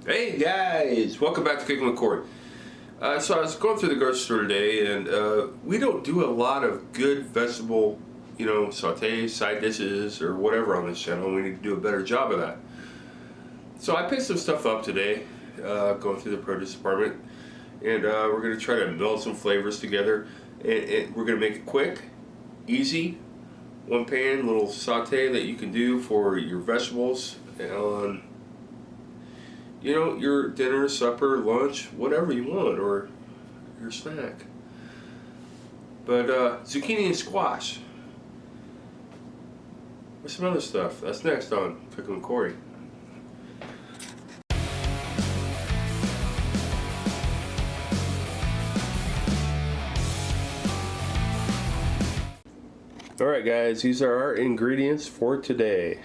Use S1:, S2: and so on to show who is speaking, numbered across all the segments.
S1: Hey guys, welcome back to Cooking with Corey. So I was going through the grocery store today, and we don't do a lot of good vegetable, sautés, side dishes, or whatever on this channel. We need to do a better job of that. So I picked some stuff up today, going through the produce department, and we're going to try to meld some flavors together, and we're going to make it quick, easy, one pan little sauté that you can do for your vegetables on your dinner, supper, lunch, whatever you want, or your snack. But zucchini and squash. There's some other stuff. That's next on Cooking with Corey. Alright guys, these are our ingredients for today.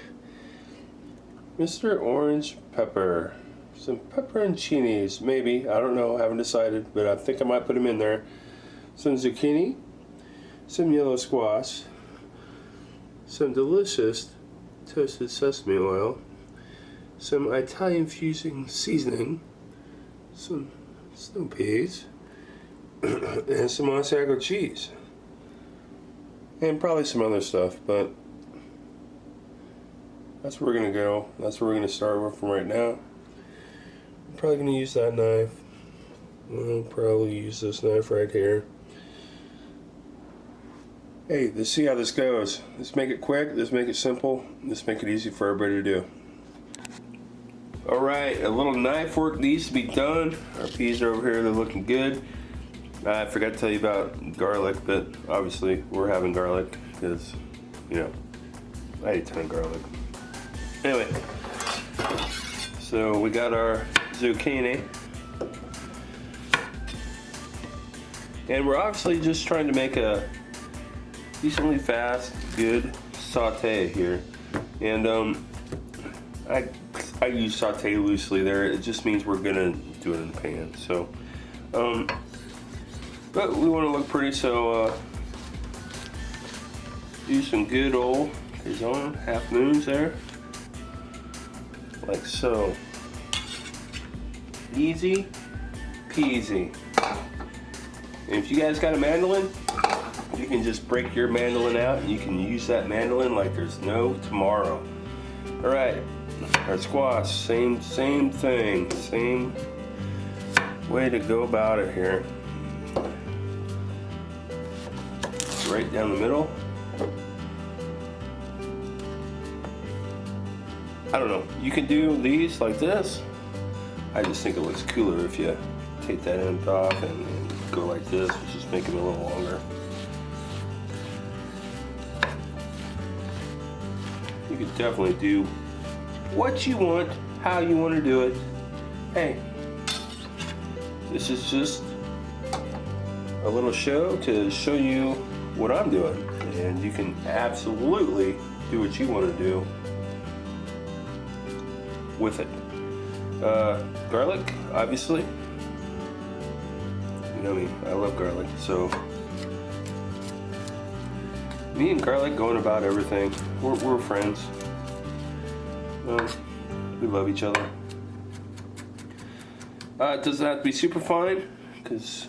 S1: Mr. Orange Pepper. Some pepperoncinis, maybe. I don't know. I haven't decided, but I think I might put them in there. Some zucchini, some yellow squash, some delicious toasted sesame oil, some Italian fusion seasoning, some snow peas, and some Asiago cheese. And probably some other stuff, but that's where we're going to go. That's where we're going to start with from right now. I'm probably going to use that knife. I'll probably use this knife right here. Hey, let's see how this goes. Let's make it quick. Let's make it simple. Let's make it easy for everybody to do. Alright, a little knife work needs to be done. Our peas are over here. They're looking good. I forgot to tell you about garlic, but obviously we're having garlic because, I eat a ton of garlic. Anyway, so we got our zucchini, and we're obviously just trying to make a decently fast, good saute here. And I use saute loosely there. It just means we're gonna do it in the pan. So, but we want to look pretty, so do some good old half moons there, like so. Easy peasy. And if you guys got a mandolin, you can just break your mandolin out and you can use that mandolin like there's no tomorrow. Alright, our squash, same thing, same way to go about it here. Right down the middle. I don't know, you can do these like this. I just think it looks cooler if you take that end off and go like this, just make it a little longer. You can definitely do what you want, how you want to do it. Hey, this is just a little show to show you what I'm doing, and you can absolutely do what you want to do with it. Garlic, obviously. You know me, I love garlic. So me and garlic going about everything. We're friends. We love each other. It doesn't have to be super fine, because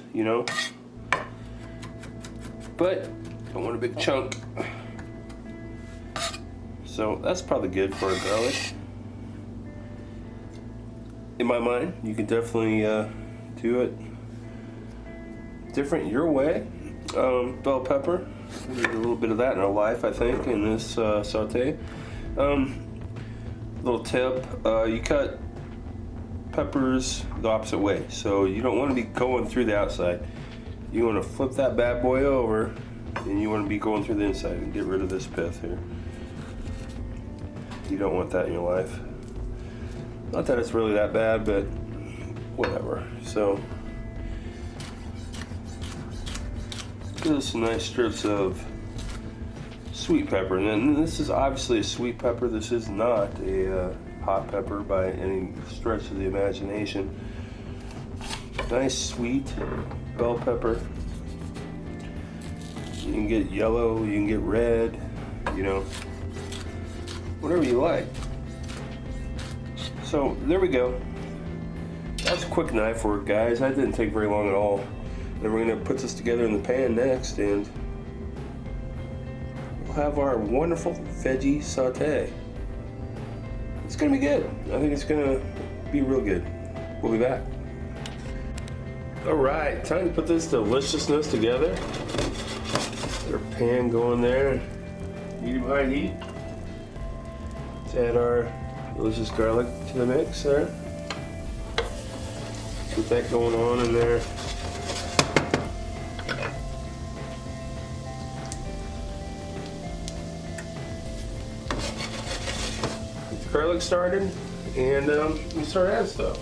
S1: but I want a big chunk. So that's probably good for a garlic. In my mind, you can definitely do it different your way. Bell pepper, we need a little bit of that in our life, I think, in this saute. Little tip, you cut peppers the opposite way, so you don't want to be going through the outside. You want to flip that bad boy over, and you want to be going through the inside and get rid of this pith here. You don't want that in your life. Not that it's really that bad, but whatever. So, give us some nice strips of sweet pepper. And then this is obviously a sweet pepper. This is not a hot pepper by any stretch of the imagination. Nice sweet bell pepper. You can get yellow, you can get red, whatever you like. So there we go. That's quick knife work, guys. That didn't take very long at all. Then we're gonna put this together in the pan next, and we'll have our wonderful veggie saute. It's gonna be good. I think it's gonna be real good. We'll be back. All right, time to put this deliciousness together. Get our pan going there. Medium high heat. Let's add our delicious garlic to the mix there. Get that going on in there. Get the garlic started, and we start adding stuff.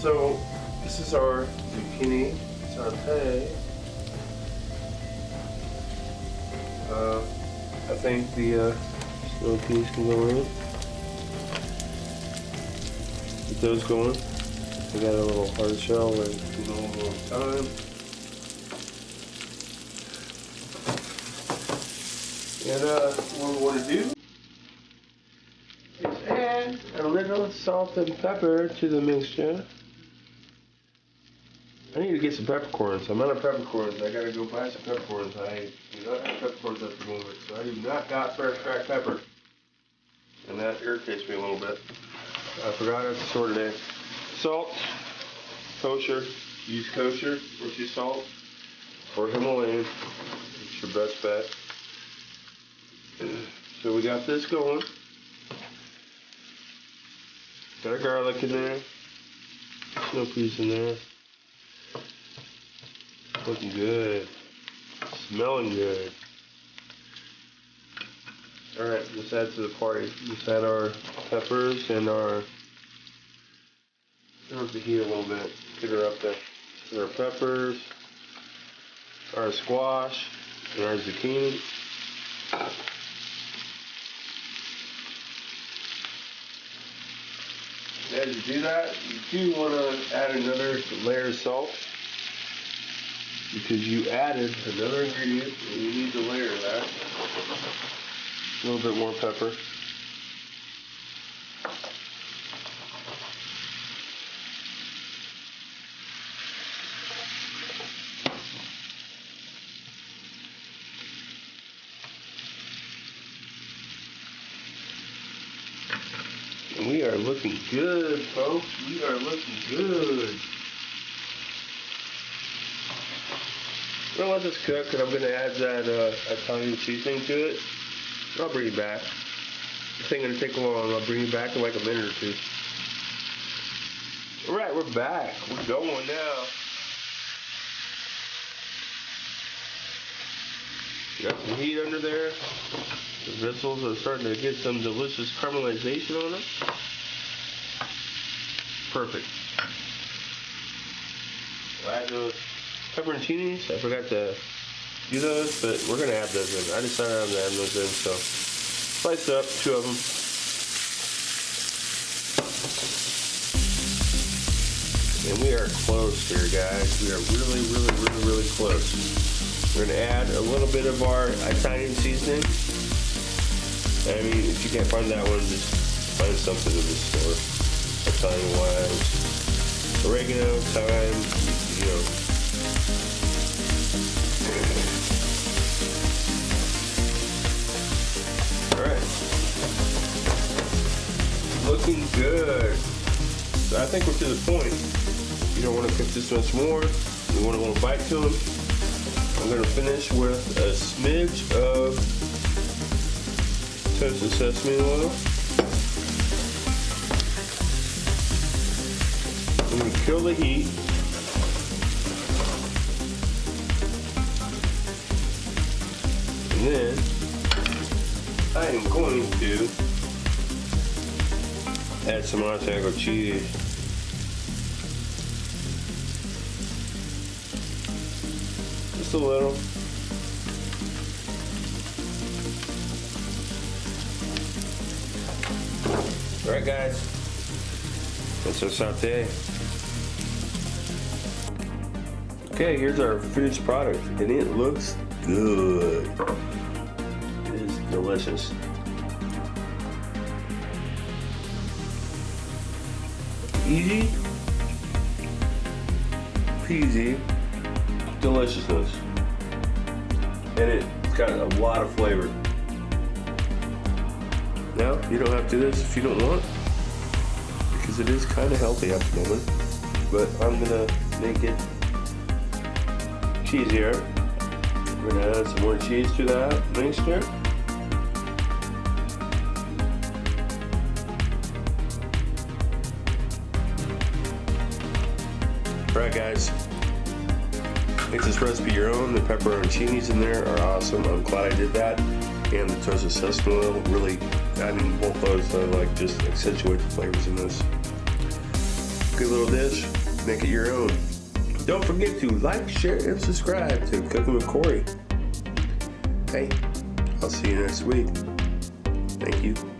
S1: So this is our zucchini saute. I think the snow peas can go in. Get those going. I got a little hard shell and a little more time. And what we want to do is add a little salt and pepper to the mixture. I need to get some peppercorns. I'm out of peppercorns. I gotta go buy some peppercorns. I do not have peppercorns at the moment, so I do not got fresh cracked pepper. And that irritates me a little bit. I forgot at the store today. Salt, kosher. Use kosher versus salt or Himalayan. It's your best bet. So we got this going. Got our garlic in there. Snow peas in there. Looking good. Smelling good. Alright, let's add to the party. Let's add our peppers and our... turn up the heat a little bit. Get her up there. So our peppers, our squash, and our zucchini. As you do that, you do want to add another layer of salt, because you added another ingredient and you need to layer that. A little bit more pepper. And we are looking good, folks. We are looking good. I'm gonna let this cook, and I'm gonna add that Italian seasoning to it. I'll bring you back. This ain't gonna take long. I'll bring you back in like a minute or two. Alright, we're back. We're going now. Got some heat under there. The vessels are starting to get some delicious caramelization on them. Perfect. We'll add those pepperoncinis. I forgot to do those, but we're going to add those in. I decided I'm going to add those in, so slice up 2 of them. And we are close here, guys. We are really close. We're going to add a little bit of our Italian seasoning. I mean, if you can't find that one, just find something in the store. Italian wise. Oregano, thyme, you know. Alright. Looking good. So I think we're to the point. You don't want to cook this much more. You want a little bite to them. I'm going to finish with a smidge of toasted sesame oil. I'm going to kill the heat. And then I am going to add some Asiago cheese. Just a little. Alright guys, that's our saute. Okay, here's our finished product, and it looks good. It is delicious. easy peasy deliciousness. And it's got a lot of flavor. Now, you don't have to do this if you don't want, because it is kind of healthy at the moment. But I'm gonna make it cheesier. We're gonna add some more cheese to that mixture. Alright guys, make this recipe your own. The pepperoncinis in there are awesome. I'm glad I did that. And the toasted sesame oil, really adding both those to just accentuate the flavors in this. Good little dish, make it your own. Don't forget to like, share, and subscribe to Cooking with Corey. Hey, I'll see you next week. Thank you.